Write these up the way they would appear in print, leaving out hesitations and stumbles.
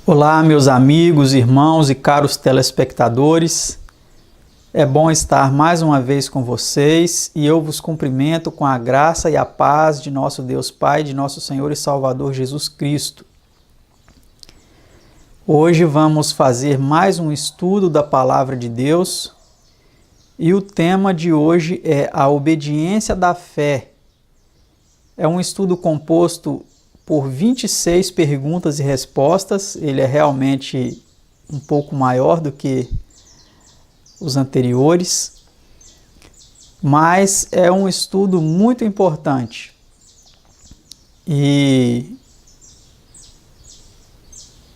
Olá, meus amigos, irmãos e caros telespectadores. É bom estar mais uma vez com vocês e eu vos cumprimento com a graça e a paz de nosso Deus Pai, de nosso Senhor e Salvador Jesus Cristo. Hoje vamos fazer mais um estudo da Palavra de Deus e o tema de hoje é a obediência da fé. É um estudo composto por 26 perguntas e respostas. Ele é realmente um pouco maior do que os anteriores, mas é um estudo muito importante. E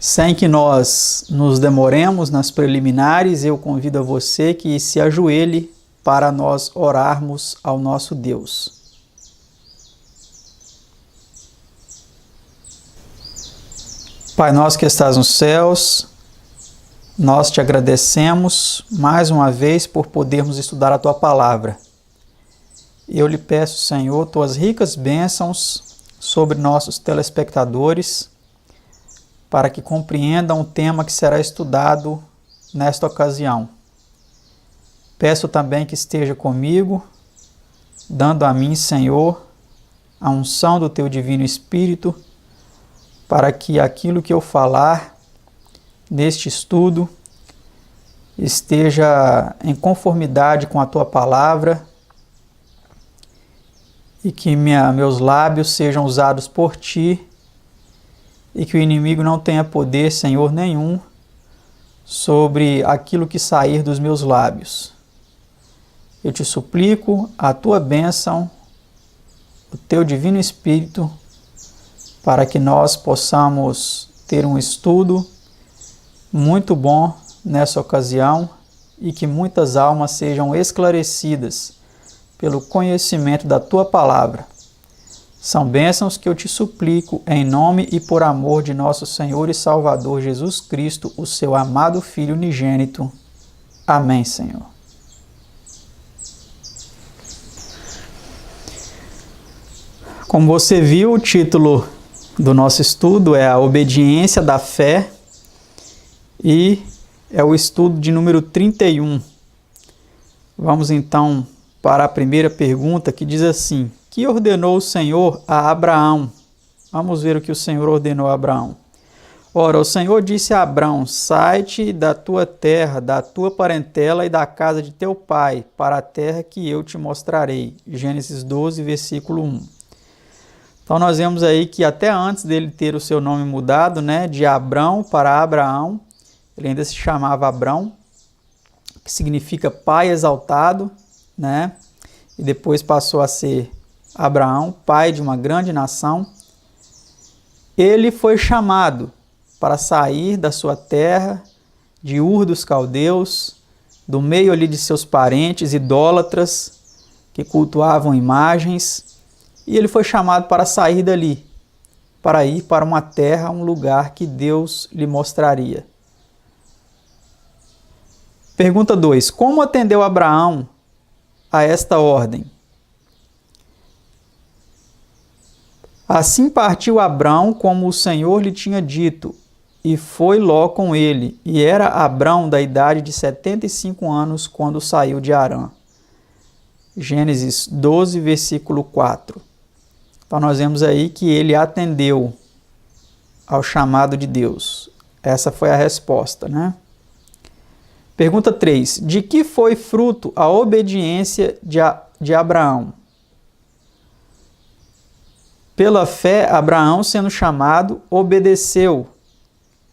sem que nós nos demoremos nas preliminares, eu convido a você que se ajoelhe para nós orarmos ao nosso Deus. Pai nosso que estás nos céus, nós te agradecemos mais uma vez por podermos estudar a Tua Palavra. Eu lhe peço, Senhor, Tuas ricas bênçãos sobre nossos telespectadores, para que compreendam o tema que será estudado nesta ocasião. Peço também que esteja comigo, dando a mim, Senhor, a unção do Teu Divino Espírito, para que aquilo que eu falar neste estudo esteja em conformidade com a Tua Palavra e que meus lábios sejam usados por Ti e que o inimigo não tenha poder, Senhor, nenhum sobre aquilo que sair dos meus lábios. Eu te suplico a Tua bênção, o Teu Divino Espírito, para que nós possamos ter um estudo muito bom nessa ocasião e que muitas almas sejam esclarecidas pelo conhecimento da Tua Palavra. São bênçãos que eu te suplico em nome e por amor de nosso Senhor e Salvador Jesus Cristo, o Seu amado Filho unigênito. Amém, Senhor. Como você viu, o título do nosso estudo é a obediência da fé e é o estudo de número 31. Vamos então para a primeira pergunta, que diz assim: que ordenou o Senhor a Abraão? Vamos ver o que o Senhor ordenou a Abraão. Ora, o Senhor disse a Abraão: sai-te da tua terra, da tua parentela e da casa de teu pai, para a terra que eu te mostrarei. Gênesis 12, versículo 1. Então nós vemos aí que até antes dele ter o seu nome mudado, de Abrão para Abraão, ele ainda se chamava Abrão, que significa pai exaltado, e depois passou a ser Abraão, pai de uma grande nação. Ele foi chamado para sair da sua terra, de Ur dos Caldeus, do meio ali de seus parentes idólatras, que cultuavam imagens, e ele foi chamado para sair dali, para ir para uma terra, um lugar que Deus lhe mostraria. Pergunta 2. Como atendeu Abraão a esta ordem? Assim partiu Abrão como o Senhor lhe tinha dito, e foi Ló com ele, e era Abrão da idade de 75 anos quando saiu de Harã. Gênesis 12, versículo 4. Então nós vemos aí que ele atendeu ao chamado de Deus. Essa foi a resposta, Pergunta 3. De que foi fruto a obediência de Abraão? Pela fé, Abraão, sendo chamado, obedeceu,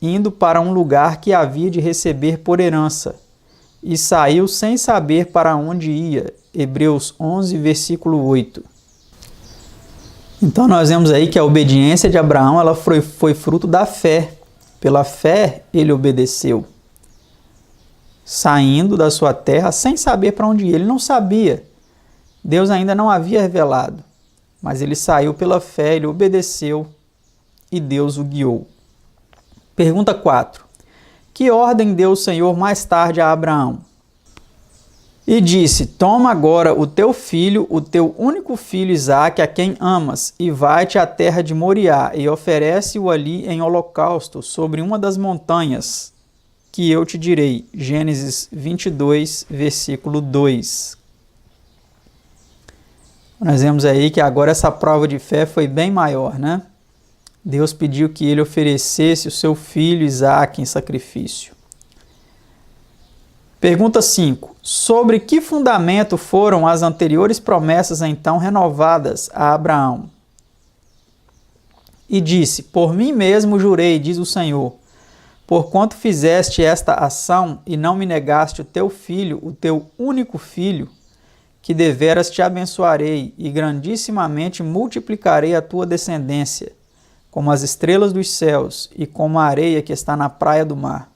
indo para um lugar que havia de receber por herança, e saiu sem saber para onde ia. Hebreus 11, versículo 8. Então nós vemos aí que a obediência de Abraão ela foi fruto da fé. Pela fé ele obedeceu, saindo da sua terra sem saber para onde ia. Ele não sabia, Deus ainda não havia revelado, mas ele saiu pela fé, ele obedeceu e Deus o guiou. Pergunta 4. Que ordem deu o Senhor mais tarde a Abraão? E disse: toma agora o teu filho, o teu único filho Isaque, a quem amas, e vai-te à terra de Moriá, e oferece-o ali em holocausto, sobre uma das montanhas, que eu te direi. Gênesis 22, versículo 2. Nós vemos aí que agora essa prova de fé foi bem maior, né? Deus pediu que ele oferecesse o seu filho Isaque em sacrifício. Pergunta 5. Sobre que fundamento foram as anteriores promessas então renovadas a Abraão? E disse: por mim mesmo jurei, diz o Senhor, porquanto fizeste esta ação e não me negaste o teu filho, o teu único filho, que deveras te abençoarei e grandissimamente multiplicarei a tua descendência, como as estrelas dos céus e como a areia que está na praia do mar.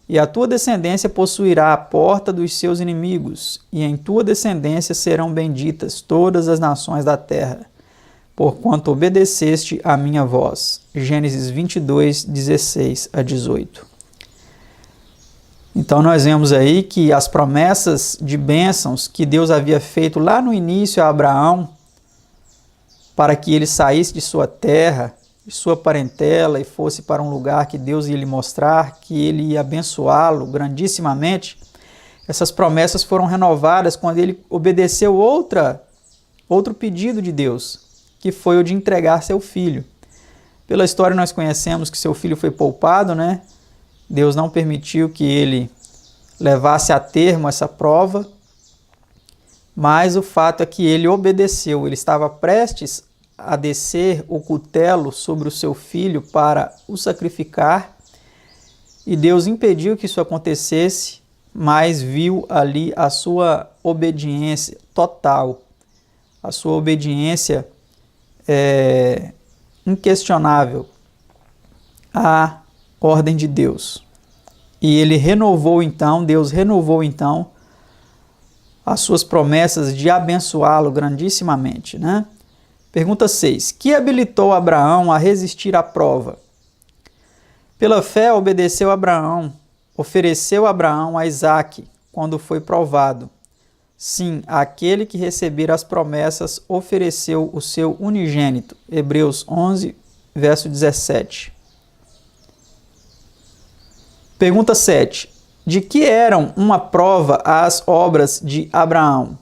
E a tua descendência possuirá a porta dos seus inimigos, e em tua descendência serão benditas todas as nações da terra, porquanto obedeceste à minha voz. Gênesis 22, 16 a 18. Então nós vemos aí que as promessas de bênçãos que Deus havia feito lá no início a Abraão, para que ele saísse de sua terra, de sua parentela e fosse para um lugar que Deus ia lhe mostrar, que ele ia abençoá-lo grandissimamente, essas promessas foram renovadas quando ele obedeceu outro pedido de Deus, que foi o de entregar seu filho. Pela história nós conhecemos que seu filho foi poupado, né? Deus não permitiu que ele levasse a termo essa prova, mas o fato é que ele obedeceu, ele estava prestes a descer o cutelo sobre o seu filho para o sacrificar, e Deus impediu que isso acontecesse, mas viu ali a sua obediência total, a sua obediência inquestionável à ordem de Deus. E ele renovou então, Deus renovou então as suas promessas de abençoá-lo grandissimamente, né? Pergunta 6. Que habilitou Abraão a resistir à prova? Pela fé obedeceu Abraão, ofereceu Abraão a Isaque, quando foi provado. Sim, aquele que receber as promessas ofereceu o seu unigênito. Hebreus 11, verso 17. Pergunta 7. De que eram uma prova as obras de Abraão?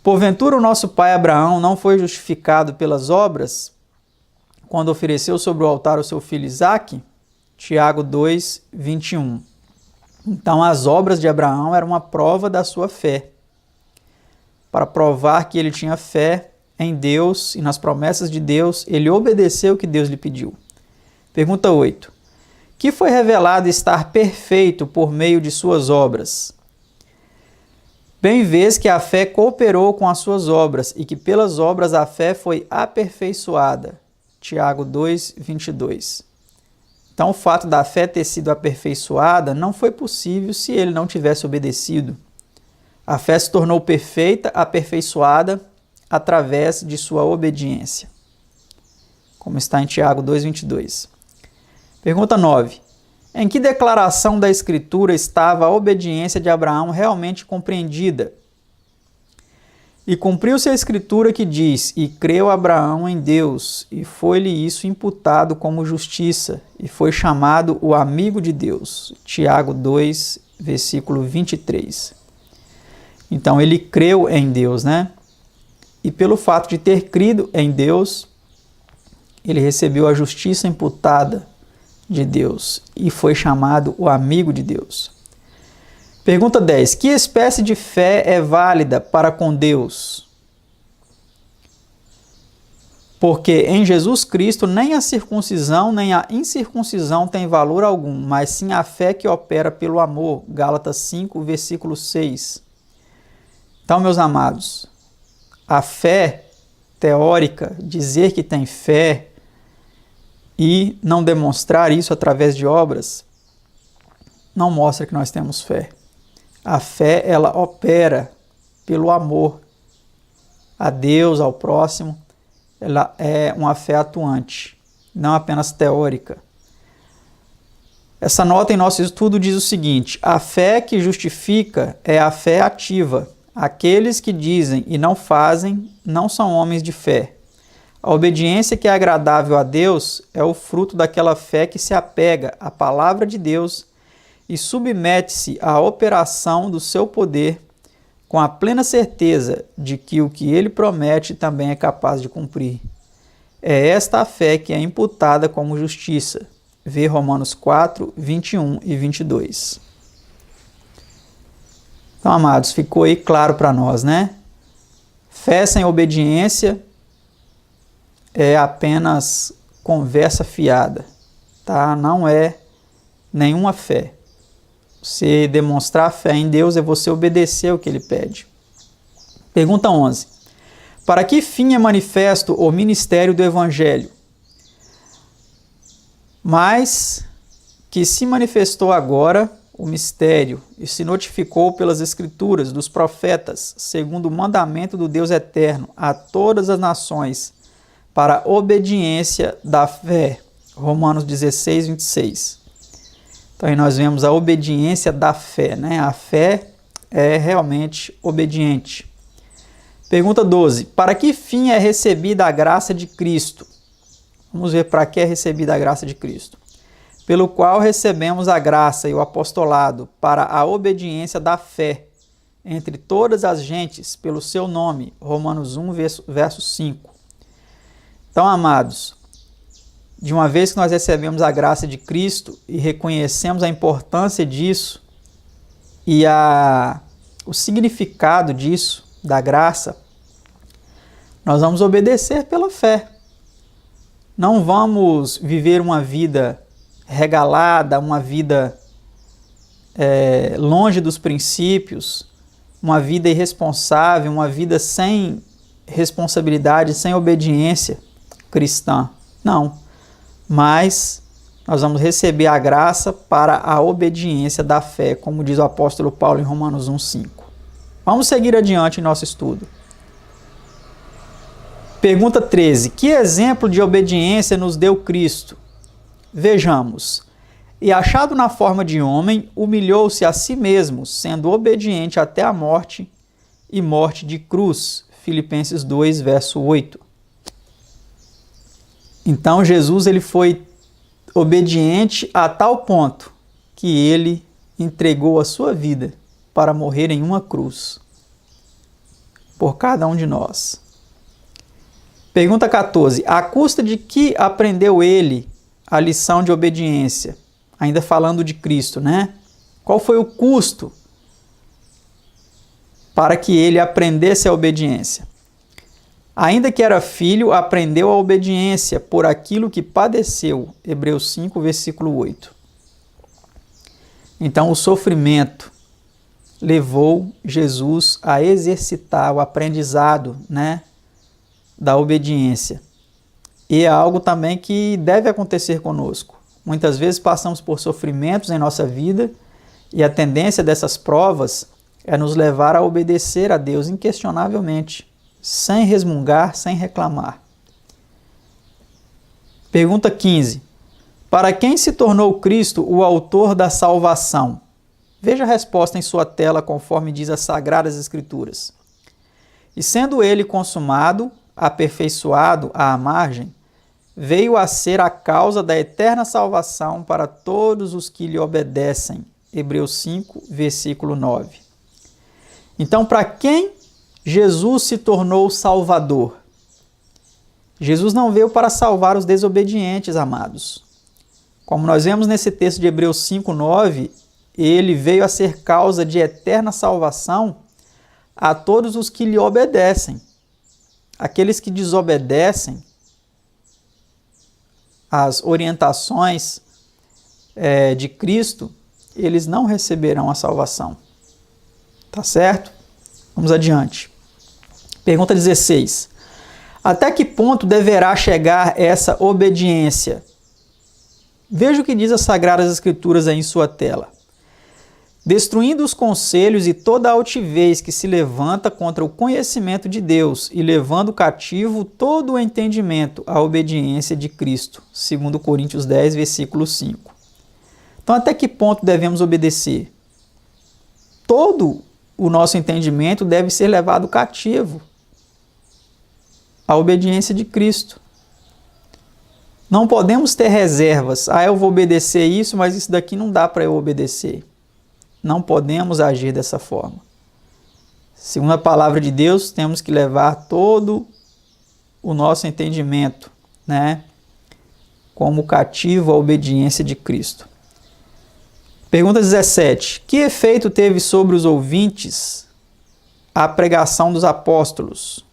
Porventura o nosso pai Abraão não foi justificado pelas obras, quando ofereceu sobre o altar o seu filho Isaque? Tiago 2, 21. Então as obras de Abraão eram uma prova da sua fé, para provar que ele tinha fé em Deus e nas promessas de Deus, ele obedeceu o que Deus lhe pediu. Pergunta 8. Que foi revelado estar perfeito por meio de suas obras? Bem vês que a fé cooperou com as suas obras e que pelas obras a fé foi aperfeiçoada. Tiago 2, 22. Então o fato da fé ter sido aperfeiçoada não foi possível se ele não tivesse obedecido. A fé se tornou perfeita, aperfeiçoada, através de sua obediência. Como está em Tiago 2, 22. Pergunta 9. Em que declaração da Escritura estava a obediência de Abraão realmente compreendida? E cumpriu-se a Escritura que diz: e creu Abraão em Deus, e foi-lhe isso imputado como justiça, e foi chamado o amigo de Deus. Tiago 2, versículo 23. Então ele creu em Deus, né? E pelo fato de ter crido em Deus, ele recebeu a justiça imputada de Deus e foi chamado o amigo de Deus. Pergunta 10. Que espécie de fé é válida para com Deus? Porque em Jesus Cristo nem a circuncisão nem a incircuncisão tem valor algum, mas sim a fé que opera pelo amor. Gálatas 5, versículo 6. Então, meus amados, a fé teórica, dizer que tem fé, e não demonstrar isso através de obras, não mostra que nós temos fé. A fé, ela opera pelo amor a Deus, ao próximo. Ela é uma fé atuante, não apenas teórica. Essa nota em nosso estudo diz o seguinte: a fé que justifica é a fé ativa. Aqueles que dizem e não fazem não são homens de fé. A obediência que é agradável a Deus é o fruto daquela fé que se apega à palavra de Deus e submete-se à operação do seu poder com a plena certeza de que o que ele promete também é capaz de cumprir. É esta a fé que é imputada como justiça. Vê Romanos 4, 21 e 22. Então, amados, ficou aí claro para nós, né? Fé sem obediência é apenas conversa fiada, tá? Não é nenhuma fé. Você demonstrar fé em Deus é você obedecer o que Ele pede. Pergunta 11. Para que fim é manifesto o ministério do Evangelho? Mas que se manifestou agora o mistério e se notificou pelas Escrituras dos profetas, segundo o mandamento do Deus eterno, a todas as nações, para a obediência da fé. Romanos 16, 26. Então aí nós vemos a obediência da fé, né? A fé é realmente obediente. Pergunta 12. Para que fim é recebida a graça de Cristo? Vamos ver para que é recebida a graça de Cristo. Pelo qual recebemos a graça e o apostolado para a obediência da fé entre todas as gentes pelo seu nome. Romanos 1, verso 5. Então, amados, de uma vez que nós recebemos a graça de Cristo e reconhecemos a importância disso e o significado disso, da graça, nós vamos obedecer pela fé. Não vamos viver uma vida regalada, uma vida longe dos princípios, uma vida irresponsável, uma vida sem responsabilidade, sem obediência cristã. Não. Mas nós vamos receber a graça para a obediência da fé, como diz o apóstolo Paulo em Romanos 1:5. Vamos seguir adiante em nosso estudo. Pergunta 13. Que exemplo de obediência nos deu Cristo? Vejamos. E achado na forma de homem, humilhou-se a si mesmo, sendo obediente até a morte e morte de cruz. Filipenses 2, verso 8. Então Jesus ele foi obediente a tal ponto que ele entregou a sua vida para morrer em uma cruz por cada um de nós. Pergunta 14. À custa de que aprendeu ele a lição de obediência? Ainda falando de Cristo, né? Qual foi o custo para que ele aprendesse a obediência? Ainda que era filho, aprendeu a obediência por aquilo que padeceu. Hebreus 5, versículo 8. Então, o sofrimento levou Jesus a exercitar o aprendizado, né, da obediência. E é algo também que deve acontecer conosco. Muitas vezes passamos por sofrimentos em nossa vida e a tendência dessas provas é nos levar a obedecer a Deus inquestionavelmente, sem resmungar, sem reclamar. Pergunta 15. Para quem se tornou Cristo o autor da salvação? Veja a resposta em sua tela, conforme diz as Sagradas Escrituras. E sendo ele consumado, aperfeiçoado à margem, veio a ser a causa da eterna salvação para todos os que lhe obedecem. Hebreus 5, versículo 9. Então, para quem Jesus se tornou Salvador? Jesus não veio para salvar os desobedientes, amados. Como nós vemos nesse texto de Hebreus 5, 9, ele veio a ser causa de eterna salvação a todos os que lhe obedecem. Aqueles que desobedecem as orientações de Cristo, eles não receberão a salvação. Tá certo? Vamos adiante. Pergunta 16. Até que ponto deverá chegar essa obediência? Veja o que diz as Sagradas Escrituras aí em sua tela. Destruindo os conselhos e toda a altivez que se levanta contra o conhecimento de Deus e levando cativo todo o entendimento à obediência de Cristo. 2 Coríntios 10, versículo 5. Então, até que ponto devemos obedecer? Todo o nosso entendimento deve ser levado cativo à obediência de Cristo. Não podemos ter reservas. Eu vou obedecer isso, mas isso daqui não dá para eu obedecer. Não podemos agir dessa forma. Segundo a palavra de Deus, temos que levar todo o nosso entendimento, né, como cativo à obediência de Cristo. Pergunta 17. Que efeito teve sobre os ouvintes a pregação dos apóstolos?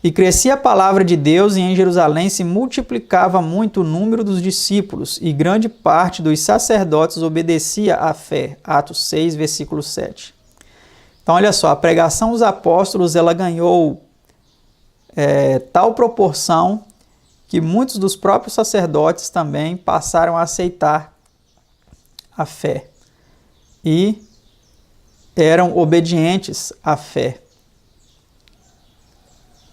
E crescia a palavra de Deus, e em Jerusalém se multiplicava muito o número dos discípulos, e grande parte dos sacerdotes obedecia à fé. Atos 6, versículo 7. Então, olha só, a pregação dos apóstolos, ela ganhou tal proporção que muitos dos próprios sacerdotes também passaram a aceitar a fé e eram obedientes à fé.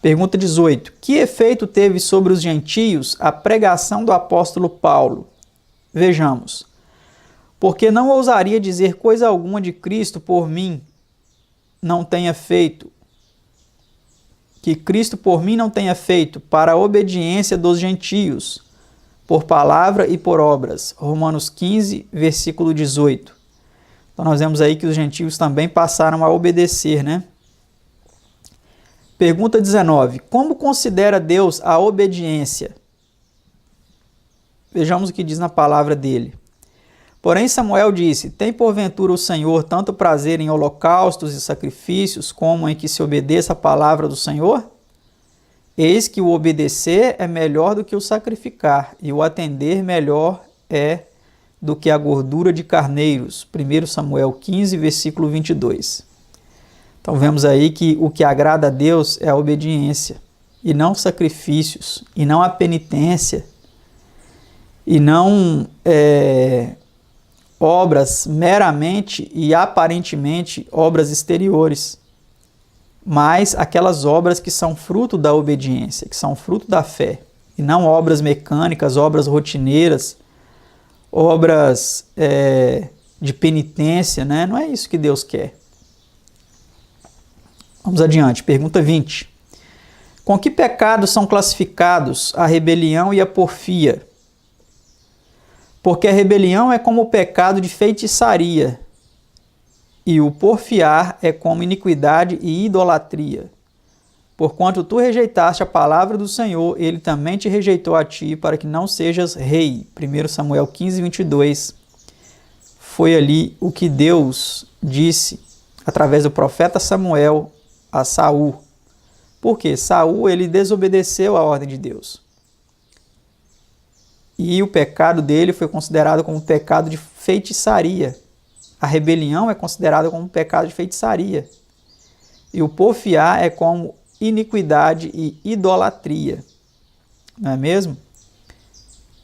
Pergunta 18. Que efeito teve sobre os gentios a pregação do apóstolo Paulo? Vejamos. Porque não ousaria dizer coisa alguma de Cristo por mim não tenha feito, que Cristo por mim não tenha feito, para a obediência dos gentios, por palavra e por obras. Romanos 15, versículo 18. Então nós vemos aí que os gentios também passaram a obedecer, né? Pergunta 19. Como considera Deus a obediência? Vejamos o que diz na palavra dele. Porém Samuel disse: tem porventura o Senhor tanto prazer em holocaustos e sacrifícios, como em que se obedeça a palavra do Senhor? Eis que o obedecer é melhor do que o sacrificar, e o atender melhor é do que a gordura de carneiros. 1 Samuel 15, versículo 22. Então vemos aí que o que agrada a Deus é a obediência, e não sacrifícios, e não a penitência, e não obras meramente e aparentemente obras exteriores, mas aquelas obras que são fruto da obediência, que são fruto da fé, e não obras mecânicas, obras rotineiras, obras de penitência, né? Não é isso que Deus quer. Vamos adiante, pergunta 20. Com que pecados são classificados a rebelião e a porfia? Porque a rebelião é como o pecado de feitiçaria, e o porfiar é como iniquidade e idolatria. Porquanto tu rejeitaste a palavra do Senhor, ele também te rejeitou a ti, para que não sejas rei. 1 Samuel 15, 22. Foi ali o que Deus disse, através do profeta Samuel, a Saul. Por quê? Saul, ele desobedeceu a ordem de Deus. E o pecado dele foi considerado como pecado de feitiçaria. A rebelião é considerada como pecado de feitiçaria. E o porfiar é como iniquidade e idolatria. Não é mesmo?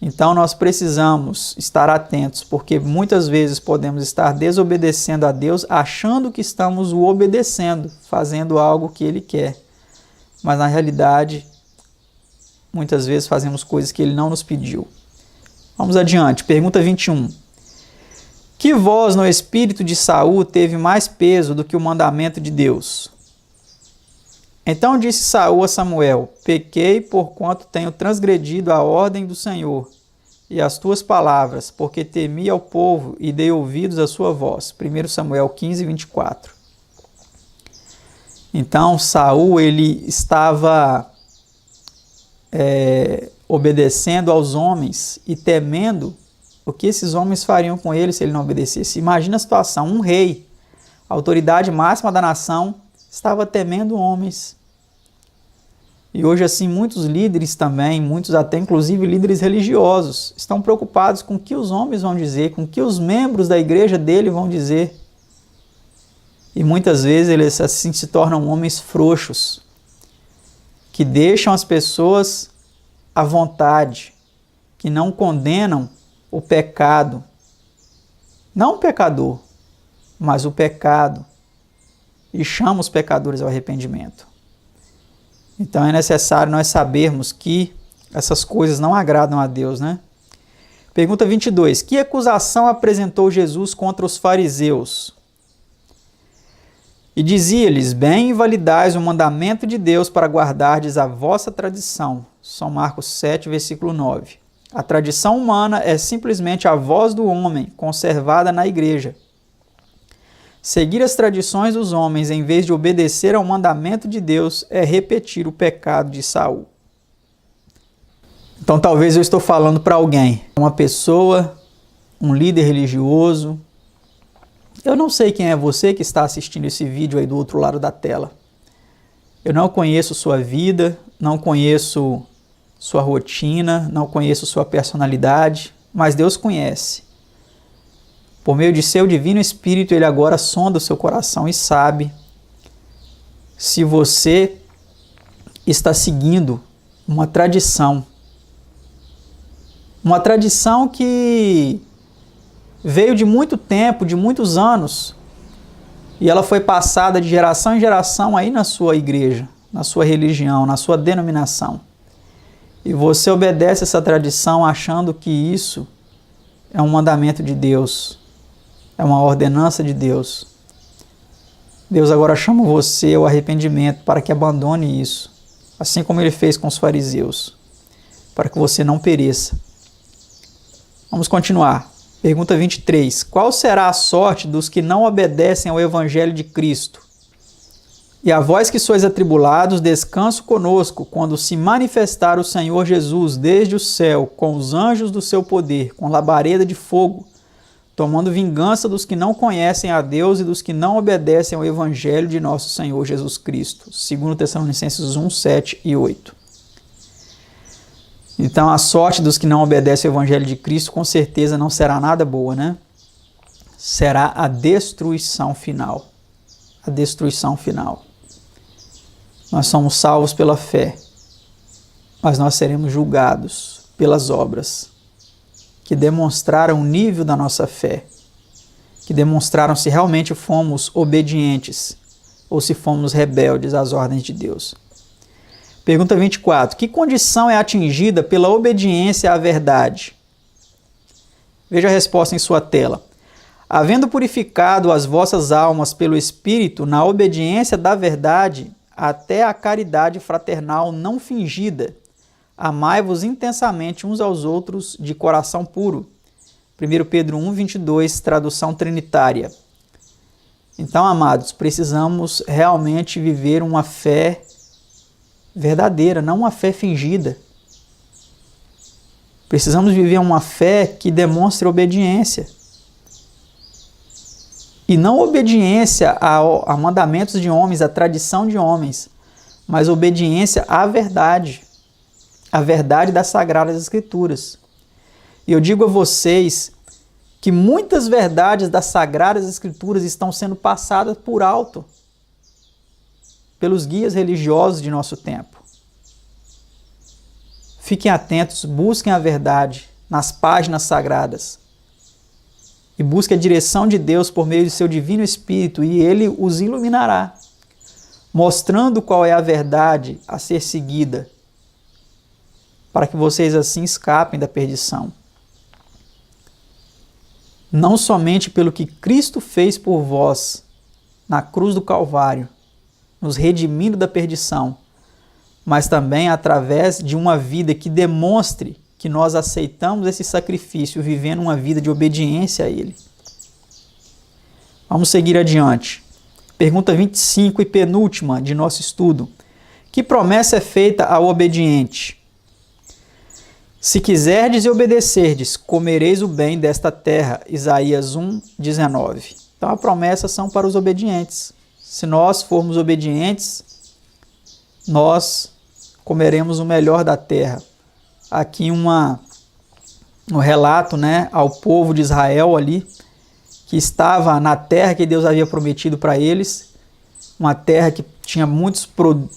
Então nós precisamos estar atentos, porque muitas vezes podemos estar desobedecendo a Deus, achando que estamos o obedecendo, fazendo algo que Ele quer. Mas na realidade, muitas vezes fazemos coisas que Ele não nos pediu. Vamos adiante, pergunta 21. Que voz no espírito de Saul teve mais peso do que o mandamento de Deus? Então disse Saul a Samuel: pequei porquanto tenho transgredido a ordem do Senhor e as tuas palavras, porque temi ao povo e dei ouvidos à sua voz. 1 Samuel 15, 24. Então Saul, ele estava obedecendo aos homens e temendo o que esses homens fariam com ele se ele não obedecesse. Imagina a situação, um rei, a autoridade máxima da nação, estava temendo homens. E hoje assim muitos líderes também, muitos até inclusive líderes religiosos, estão preocupados com o que os homens vão dizer, com o que os membros da igreja dele vão dizer. E muitas vezes eles assim se tornam homens frouxos, que deixam as pessoas à vontade, que não condenam o pecado, não o pecador, mas o pecado, e chamam os pecadores ao arrependimento. Então é necessário nós sabermos que essas coisas não agradam a Deus, né? Pergunta 22. Que acusação apresentou Jesus contra os fariseus? E dizia-lhes: bem invalidais o mandamento de Deus para guardardes a vossa tradição. São Marcos 7, versículo 9. A tradição humana é simplesmente a voz do homem, conservada na igreja. Seguir as tradições dos homens em vez de obedecer ao mandamento de Deus é repetir o pecado de Saul. Então talvez eu estou falando para alguém, uma pessoa, um líder religioso. Eu não sei quem é você que está assistindo esse vídeo aí do outro lado da tela. Eu não conheço sua vida, não conheço sua rotina, não conheço sua personalidade, mas Deus conhece. Por meio de seu divino Espírito, Ele agora sonda o seu coração e sabe se você está seguindo uma tradição. Uma tradição que veio de muito tempo, de muitos anos, e ela foi passada de geração em geração aí na sua igreja, na sua religião, na sua denominação. E você obedece essa tradição achando que isso é um mandamento de Deus, é uma ordenança de Deus. Deus agora chama você ao arrependimento para que abandone isso, assim como Ele fez com os fariseus, para que você não pereça. Vamos continuar. Pergunta 23. Qual será a sorte dos que não obedecem ao Evangelho de Cristo? E a vós que sois atribulados, descanso conosco, quando se manifestar o Senhor Jesus desde o céu, com os anjos do seu poder, com labareda de fogo, tomando vingança dos que não conhecem a Deus e dos que não obedecem ao Evangelho de nosso Senhor Jesus Cristo. 2 Tessalonicenses 1, 7 e 8. Então a sorte dos que não obedecem ao Evangelho de Cristo com certeza não será nada boa, né? Será a destruição final. A destruição final. Nós somos salvos pela fé, mas nós seremos julgados pelas obras que demonstraram o nível da nossa fé, que demonstraram se realmente fomos obedientes ou se fomos rebeldes às ordens de Deus. Pergunta 24. Que condição é atingida pela obediência à verdade? Veja a resposta em sua tela. Havendo purificado as vossas almas pelo Espírito na obediência da verdade, até a caridade fraternal não fingida, amai-vos intensamente uns aos outros de coração puro. 1 Pedro 1, 22, tradução trinitária. Então, amados, precisamos realmente viver uma fé verdadeira, não uma fé fingida. Precisamos viver uma fé que demonstre obediência. E não obediência a mandamentos de homens, a tradição de homens, mas obediência à verdade. A verdade das Sagradas Escrituras. E eu digo a vocês que muitas verdades das Sagradas Escrituras estão sendo passadas por alto pelos guias religiosos de nosso tempo. Fiquem atentos, busquem a verdade nas páginas sagradas e busquem a direção de Deus por meio de seu Divino Espírito e Ele os iluminará, mostrando qual é a verdade a ser seguida, para que vocês assim escapem da perdição. Não somente pelo que Cristo fez por vós na cruz do Calvário, nos redimindo da perdição, mas também através de uma vida que demonstre que nós aceitamos esse sacrifício, vivendo uma vida de obediência a Ele. Vamos seguir adiante. Pergunta 25 e penúltima de nosso estudo. Que promessa é feita ao obediente? Se quiserdes e obedecerdes, comereis o bem desta terra. Isaías 1, 19. Então a promessa são para os obedientes. Se nós formos obedientes, nós comeremos o melhor da terra. Aqui um relato, né, ao povo de Israel ali, que estava na terra que Deus havia prometido para eles, uma terra que tinha muitos,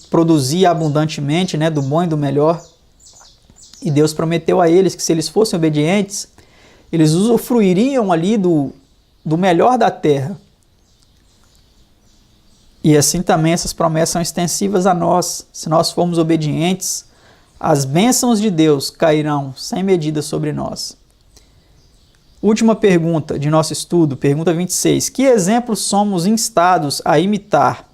produzia abundantemente, né, do bom e do melhor. E Deus prometeu a eles que se eles fossem obedientes, eles usufruiriam ali do melhor da terra. E assim também essas promessas são extensivas a nós. Se nós formos obedientes, as bênçãos de Deus cairão sem medida sobre nós. Última pergunta de nosso estudo, pergunta 26. Que exemplos somos instados a imitar,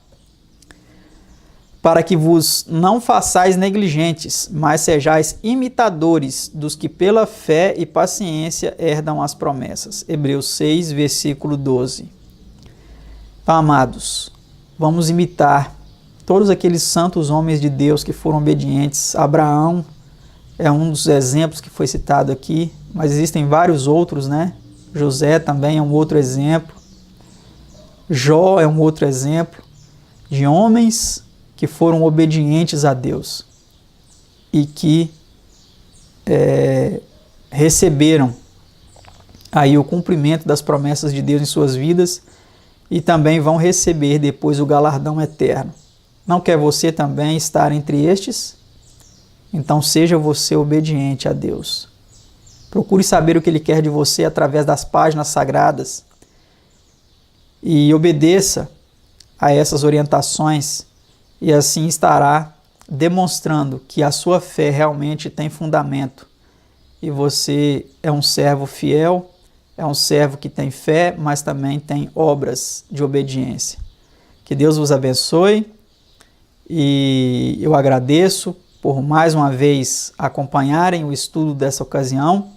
para que vos não façais negligentes, mas sejais imitadores dos que pela fé e paciência herdam as promessas. Hebreus 6, versículo 12. Então, amados, vamos imitar todos aqueles santos homens de Deus que foram obedientes. Abraão é um dos exemplos que foi citado aqui, mas existem vários outros, né? José também é um outro exemplo. Jó é um outro exemplo de homens que foram obedientes a Deus e que receberam aí o cumprimento das promessas de Deus em suas vidas e também vão receber depois o galardão eterno. Não quer você também estar entre estes? Então seja você obediente a Deus. Procure saber o que Ele quer de você através das páginas sagradas e obedeça a essas orientações e assim estará demonstrando que a sua fé realmente tem fundamento e você é um servo fiel, é um servo que tem fé, mas também tem obras de obediência. Que Deus vos abençoe e eu agradeço por mais uma vez acompanharem o estudo dessa ocasião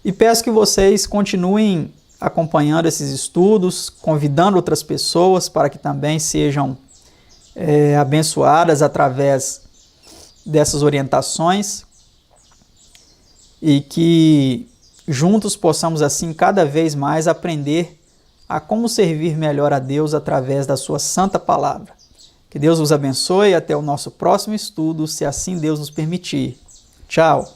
e peço que vocês continuem acompanhando esses estudos, convidando outras pessoas para que também sejam abençoadas através dessas orientações e que juntos possamos assim cada vez mais aprender a como servir melhor a Deus através da sua santa palavra. Que Deus vos abençoe e até o nosso próximo estudo, se assim Deus nos permitir. Tchau!